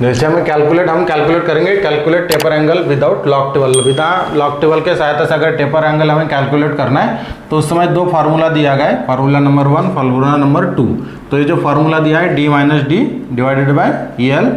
जैसे हम कैलकुलेट करेंगे calculate taper angle without log table. बिना लॉक टेबल के सहायता से अगर टेपर एंगल हमें कैलकुलेट करना है तो उस समय दो फार्मूला दिया गया है, फार्मूला नंबर 1, फार्मूला नंबर 2। तो ये जो फार्मूला दिया है d minus D divided by L,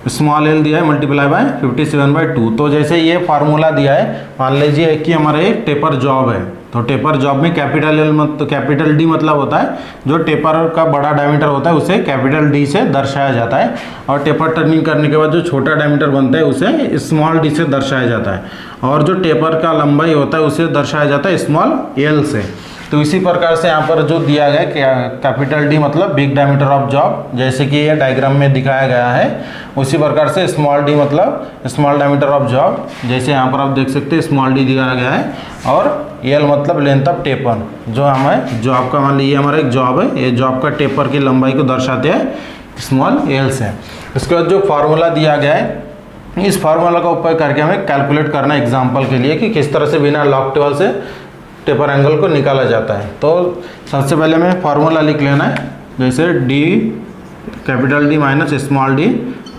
small L दिया है मल्टीप्लाई बाय 57/2। तो जैसे ये फार्मूला दिया है, मान लीजिए कि हमारा एक टेपर जॉब है, तो टेपर जॉब में कैपिटल एल तो कैपिटल डी मतलब होता है जो टेपर का बड़ा डायमीटर होता है उसे कैपिटल डी से दर्शाया जाता है, और टेपर टर्निंग करने के बाद जो छोटा डायमीटर बनता है उसे स्मॉल डी से दर्शाया जाता है, और जो टेपर का लंबाई होता है उसे दर्शाया जाता है स्मॉल एल से। तो इसी प्रकार से यहाँ पर जो दिया गया है कैपिटल डी मतलब बिग डायमीटर ऑफ जॉब, जैसे कि ये डायग्राम में दिखाया गया है, उसी प्रकार से स्मॉल डी मतलब स्मॉल डायमीटर ऑफ जॉब, जैसे यहाँ पर आप देख सकते हैं स्मॉल डी दिखाया गया है, और एल मतलब लेंथ ऑफ टेपर, जो हमें जॉब का मान लीजिए हमारा एक जॉब है, ये जॉब का टेपर की लंबाई को दर्शाते हैं स्मॉल एल से। उसके बाद जो फार्मूला दिया गया है, इस फार्मूला का उपयोग करके हमें कैलकुलेट करना है एग्जाम्पल के लिए कि किस तरह से बिना लॉक टेबल से टेपर एंगल को निकाला जाता है। तो सबसे पहले हमें फार्मूला लिख लेना है, जैसे D capital D minus small D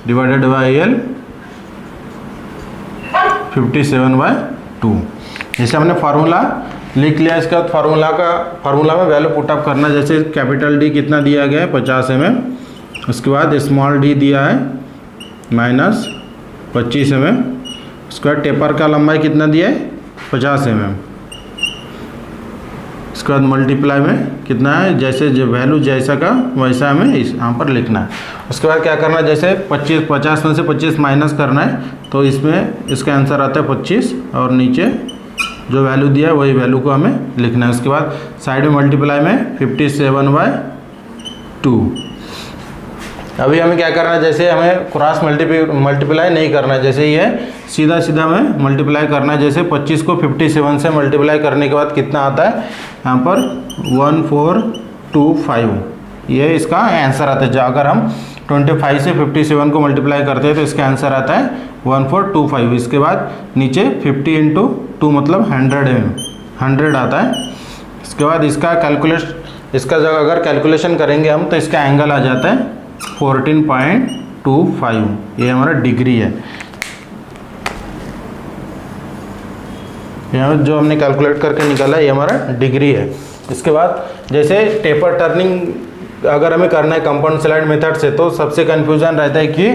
divided by L 57/2। जैसे हमने फार्मूला लिख लिया, इसके बाद फार्मूला में वैल्यू पुटअप करना। जैसे कैपिटल डी कितना दिया गया है 50 mm, उसके बाद स्मॉल डी दिया है माइनस 25 mm, उसके बाद टेपर का लंबाई कितना दिया है 50 mm, इसके बाद मल्टीप्लाई में कितना है, जैसे जो वैल्यू जैसा का वैसा हमें यहाँ पर लिखना है। उसके बाद क्या करना है, जैसे 50 में से 25 माइनस करना है, तो इसमें इसका आंसर आता है 25, और नीचे जो वैल्यू दिया है वही वैल्यू को हमें लिखना है। उसके बाद साइड में मल्टीप्लाई में 57/2। अभी हमें क्या करना है, जैसे हमें क्रॉस मल्टीप्लाई नहीं करना है, जैसे ये सीधा सीधा हमें मल्टीप्लाई करना है। जैसे 25 को 57 से मल्टीप्लाई करने के बाद कितना आता है, यहाँ पर 1425, ये इसका आंसर आता है। जो अगर हम 25 से 57 को मल्टीप्लाई करते हैं तो इसका आंसर आता है 1425। इसके बाद नीचे 50 × 2 मतलब 100 आता है। इसके बाद इसका जब अगर कैलकुलेशन करेंगे हम तो इसका एंगल आ जाता है 14.25, ये हमारा डिग्री है। यहाँ जो हमने कैलकुलेट करके निकाला है ये हमारा डिग्री है। इसके बाद जैसे टेपर टर्निंग अगर हमें करना है कंपाउंड स्लाइड मेथड से, तो सबसे कन्फ्यूजन रहता है कि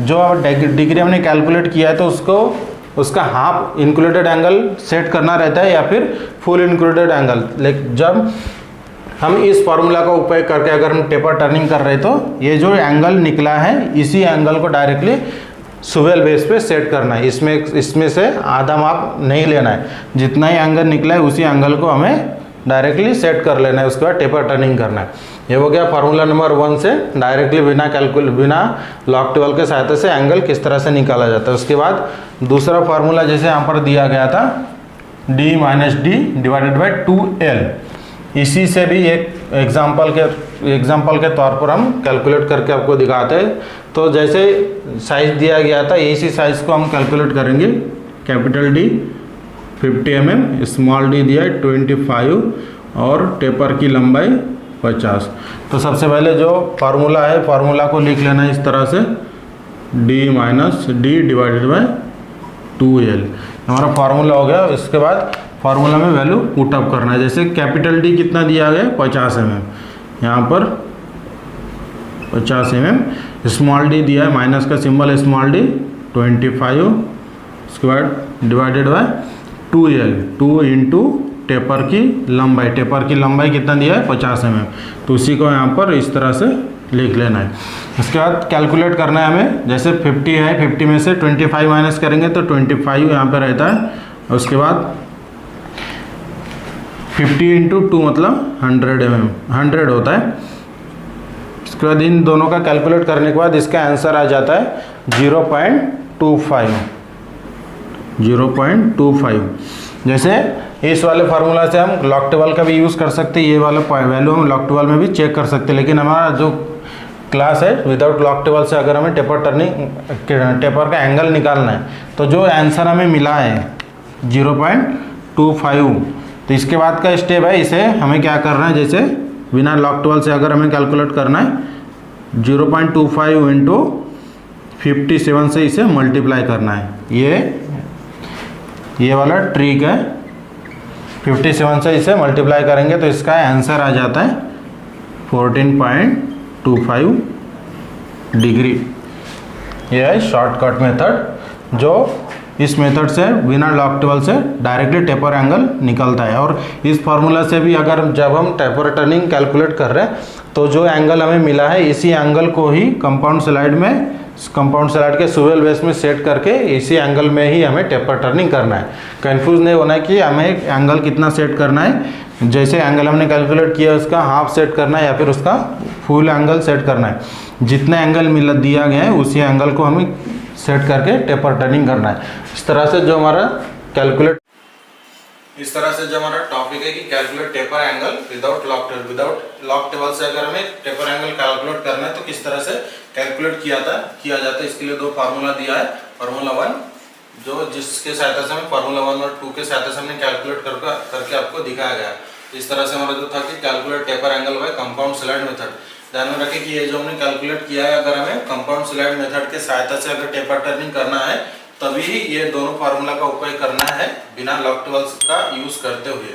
जो डिग्री हमने कैलकुलेट किया है तो उसका हाफ इंक्लूडेड एंगल सेट करना रहता है या फिर फुल इंक्लूडेड एंगल। लेकिन जब हम इस फार्मूला का उपयोग करके अगर हम टेपर टर्निंग कर रहे हैं तो ये जो एंगल निकला है इसी एंगल को डायरेक्टली सुवेल बेस पे सेट करना है। इसमें से आधा माप नहीं लेना है, जितना ही एंगल निकला है उसी एंगल को हमें डायरेक्टली सेट कर लेना है। उसके बाद टेपर टर्निंग करना है। ये हो गया फार्मूला नंबर 1 से डायरेक्टली बिना लॉक टेबल के सहायता से एंगल किस तरह से निकाला जाता है। उसके बाद दूसरा फार्मूला जैसे यहाँ पर दिया गया था d minus D divided by 2l, इसी से भी एक एग्जाम्पल के तौर पर हम कैलकुलेट करके आपको दिखाते हैं। तो जैसे साइज दिया गया था इसी साइज को हम कैलकुलेट करेंगे। Capital D 50 mm, small D दिया है 25, और टेपर की लंबाई 50। तो सबसे पहले जो फार्मूला है फार्मूला को लिख लेना है इस तरह से, d minus D divided by 2l हमारा फार्मूला हो गया। इसके बाद फार्मूला में वैल्यू पुटअप करना है। जैसे कैपिटल डी कितना दिया गया 50 mm, यहाँ पर 50 mm, स्मॉल डी दिया है माइनस का सिंबल स्मॉल डी 25, उसके बाद डिवाइडेड बाय 2l, 2 × टेपर की लंबाई कितना दिया है 50 mm, तो उसी को यहाँ पर इस तरह से लिख लेना है। उसके बाद कैलकुलेट करना है हमें। जैसे 50 है, 50 में से 25 माइनस करेंगे तो 25 यहाँ पर रहता है। उसके बाद 50 × 2 मतलब 100 mm, 100 होता है। इसके बाद इन दोनों का कैलकुलेट करने के बाद इसका आंसर आ जाता है 0.25। जैसे इस वाले फार्मूला से हम लॉक टेबल का भी यूज़ कर सकते हैं, ये वाला वैल्यू हम लॉक टेबल में भी चेक कर सकते हैं। लेकिन हमारा जो क्लास है विदाउट लॉक टेबल से अगर हमें टेपर का एंगल निकालना है तो जो आंसर हमें मिला है 0.25, तो इसके बाद का स्टेप है इसे हमें क्या करना है, जैसे बिना लॉक टेबल से अगर हमें कैलकुलेट करना है 0.25 × 57 से इसे मल्टीप्लाई करना है। ये वाला ट्रिक है, 57 से इसे मल्टीप्लाई करेंगे तो इसका आंसर आ जाता है 14.25 डिग्री। यह है शॉर्टकट मेथड, जो इस मेथड से बिना लॉक टेबल से डायरेक्टली टेपर एंगल निकलता है। और इस फार्मूला से भी अगर जब हम टेपर टर्निंग कैलकुलेट कर रहे हैं तो जो एंगल हमें मिला है इसी एंगल को ही कंपाउंड स्लाइड के स्विवेल बेस में सेट करके इसी एंगल में ही हमें टेपर टर्निंग करना है। कंफ्यूज नहीं होना है कि हमें एंगल कितना सेट करना है, जैसे एंगल हमने कैलकुलेट किया उसका हाफ सेट करना है या फिर उसका फुल एंगल सेट करना है। जितना एंगल दिया गया है उसी एंगल को हमें सेट करके टेपर टर्निंग करना है। इस तरह से जो हमारा टॉपिक है कि calculate taper angle without log table से अगर हमें टेपर एंगल कैलकुलेट करना है तो किस तरह से कैलकुलेट किया जाता है। इसके लिए दो फार्मूला दिया है। फार्मूला 1 जिसके सहायता से हमें फार्मूला 1 और 2 के सहायता से हमने कैलकुलेट करके आपको दिखाया गया। इस तरह से हमारा जो था कि calculate taper angle by compound slide method. ध्यान में रखें कि ये जो हमने कैलकुलेट किया है अगर हमें कंपाउंड स्लाइड मेथड के सहायता से अगर टेपर टर्निंग करना है तभी ये दोनों फार्मूला का उपयोग करना है बिना लॉक टेबल्स का यूज करते हुए।